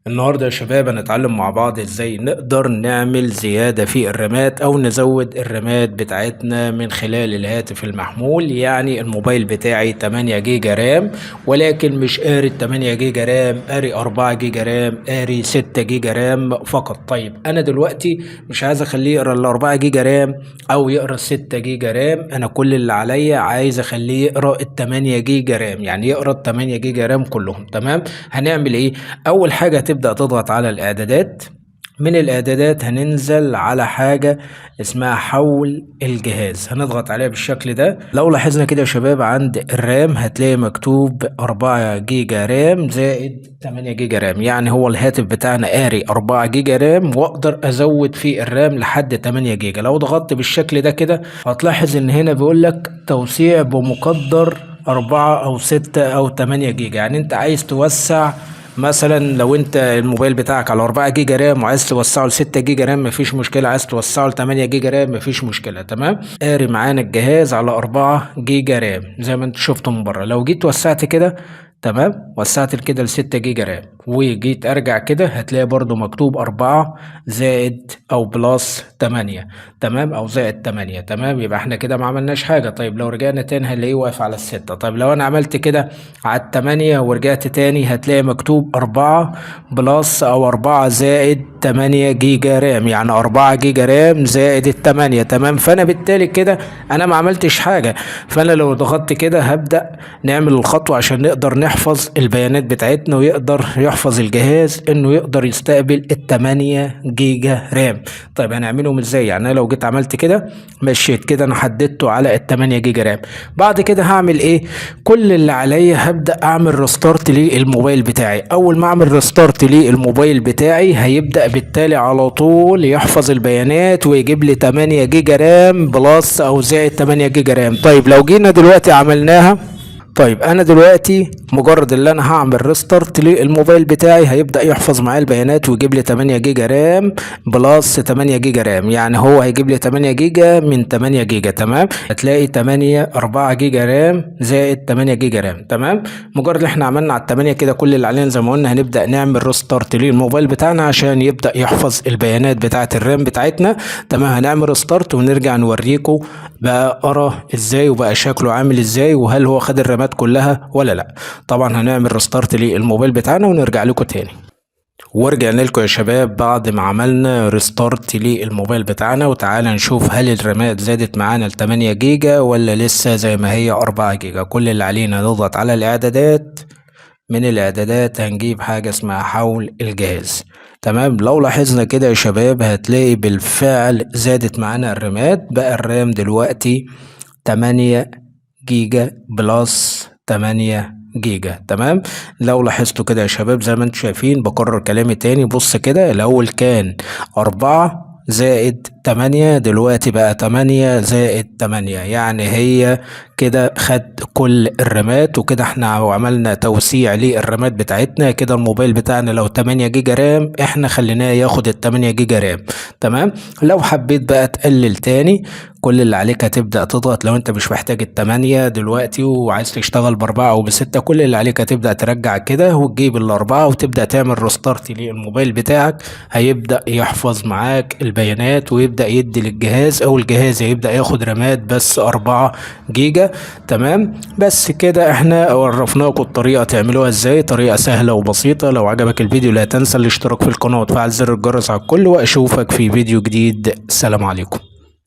النهاردة يا شباب هنتعلم مع بعض ازاي نقدر نعمل زيادة في الرامات او نزود الرامات بتاعتنا من خلال الهاتف المحمول. يعني الموبايل بتاعي 8 جيجا رام، ولكن مش قاري 8 جيجا رام، قاري 4 جيجا رام، قاري 6 جيجا رام فقط. طيب انا دلوقتي مش عايز اخليه يقرا ال 4 جيجا رام او يقرا 6 جيجا رام، انا كل اللي عليا عايز اخليه يقرا ال 8 جيجا رام، يعني يقرا ال 8 جيجا رام كلهم. تمام، هنعمل ايه؟ اول حاجة تبدأ تضغط على الاعدادات. من الاعدادات هننزل على حاجة اسمها حول الجهاز، هنضغط عليها بالشكل ده. لو لاحظنا كده يا شباب عند الرام هتلاقي مكتوب 4 جيجا رام زائد 8 جيجا رام، يعني هو الهاتف بتاعنا قاري 4 جيجا رام واقدر ازود في الرام لحد 8 جيجا. لو ضغطت بالشكل ده كده هتلاحظ ان هنا بيقول لك توسيع بمقدر 4 أو 6 أو 8 جيجا، يعني انت عايز توسع. مثلا لو انت الموبايل بتاعك على 4 جيجا رام وعايز توسعه ل 6 جيجا رام مفيش مشكله، عايز توسعه ل 8 جيجا رام مفيش مشكله. تمام، قاري معانا الجهاز على 4 جيجا رام زي ما انت شفته من بره. لو جيت وسعت كده، تمام، وسعت كده ل 6 جيجا رام وجيت ارجع كده هتلاقي برضو مكتوب 4 زائد او بلس 8. تمام، او زائد 8. تمام، يبقى احنا كده ما عملناش حاجه. طيب لو رجعنا تاني هنلاقيه واقف على الستة. طيب لو انا عملت كده على التمانية ورجعت تاني هتلاقي مكتوب 4 بلس أو 4 زائد 8 جيجا رام، يعني 4 جيجا رام زائد التمانية. تمام، فأنا بالتالي كده أنا ما عملتش حاجة. فأنا لو ضغطت كده هبدأ نعمل الخطوة عشان نقدر نحفظ البيانات بتاعتنا ويقدر يحفظ الجهاز إنه يقدر يستقبل التمانية جيجا رام. طيب هنعملهم إزاي؟ يعني أنا لو جيت عملت كده مشيت كده أنا حددته على التمانية جيجا رام. بعد كده هعمل إيه؟ كل اللي عليا هبدأ اعمل ريستارت للموبايل بتاعي. اول ما اعمل ريستارت للموبايل بتاعي هيبدأ بالتالي على طول يحفظ البيانات ويجيب لي 8 جيجا رام بلس او زائد 8 جيجا رام. طيب لو جينا دلوقتي عملناها، طيب انا دلوقتي مجرد اللي انا هعمل ريستارت للموبايل بتاعي هيبدأ يحفظ معايا البيانات ويجيب لي 8 جيجا رام بلس 8 جيجا رام، يعني هو هيجيب لي 8 جيجا من 8 جيجا. تمام، هتلاقي 8 4 جيجا رام زائد 8 جيجا رام. تمام، مجرد اللي احنا عملنا على التمانية كده كل اللي علينا زي ما قلنا هنبدأ نعمل ريستارت للموبايل بتاعنا عشان يبدأ يحفظ البيانات بتاعة الرام بتاعتنا. تمام، هنعمل ريستارت ونرجع نوريكم بقى قرا ازاي وبقى شكله عامل ازاي وهل هو خد الرامات كلها ولا لا. طبعا هنعمل ريستارت للموبايل بتاعنا ونرجع لكم تاني. ورجعنا لكم يا شباب بعد ما عملنا ريستارت للموبايل بتاعنا، وتعالى نشوف هل الرامات زادت معانا ل 8 جيجا ولا لسه زي ما هي 4 جيجا. كل اللي علينا نضغط على الاعدادات. من الاعدادات هنجيب حاجة اسمها حول الجهاز. تمام، لو لاحظنا كده يا شباب هتلاقي بالفعل زادت معانا الرامات، بقى الرام دلوقتي 8 جيجا بلس 8 جيجا. تمام، لو لاحظتوا كده يا شباب زي ما انتم شايفين، بكرر كلامي تاني، بص كده الاول كان 4 زائد 8 دلوقتي بقى 8 زائد 8، يعني هي كده خد كل الرامات. وكده احنا عملنا توسيع للرامات بتاعتنا. كده الموبايل بتاعنا لو 8 جيجا رام احنا خليناه ياخد ال 8 جيجا رام. تمام، لو حبيت بقى تقلل تاني كل اللي عليك هتبدأ تضغط. لو انت مش محتاج التمانية دلوقتي وعايز تشتغل باربعة او بستة، كل اللي عليك هتبدأ ترجع كده وتجيب الاربعة وتبدأ تعمل ريستارت للموبايل بتاعك. هيبدأ يحفظ معاك البيانات ويبدأ يدي للجهاز، او الجهاز هيبدأ ياخد رامات بس 4 جيجا. تمام، بس كده احنا عرفناكم الطريقة تعملوها ازاي، طريقة سهلة وبسيطة. لو عجبك الفيديو لا تنسى الاشتراك في القناة وتفعل زر الجرس على الكل، واشوفك في فيديو جديد. السلام عليكم.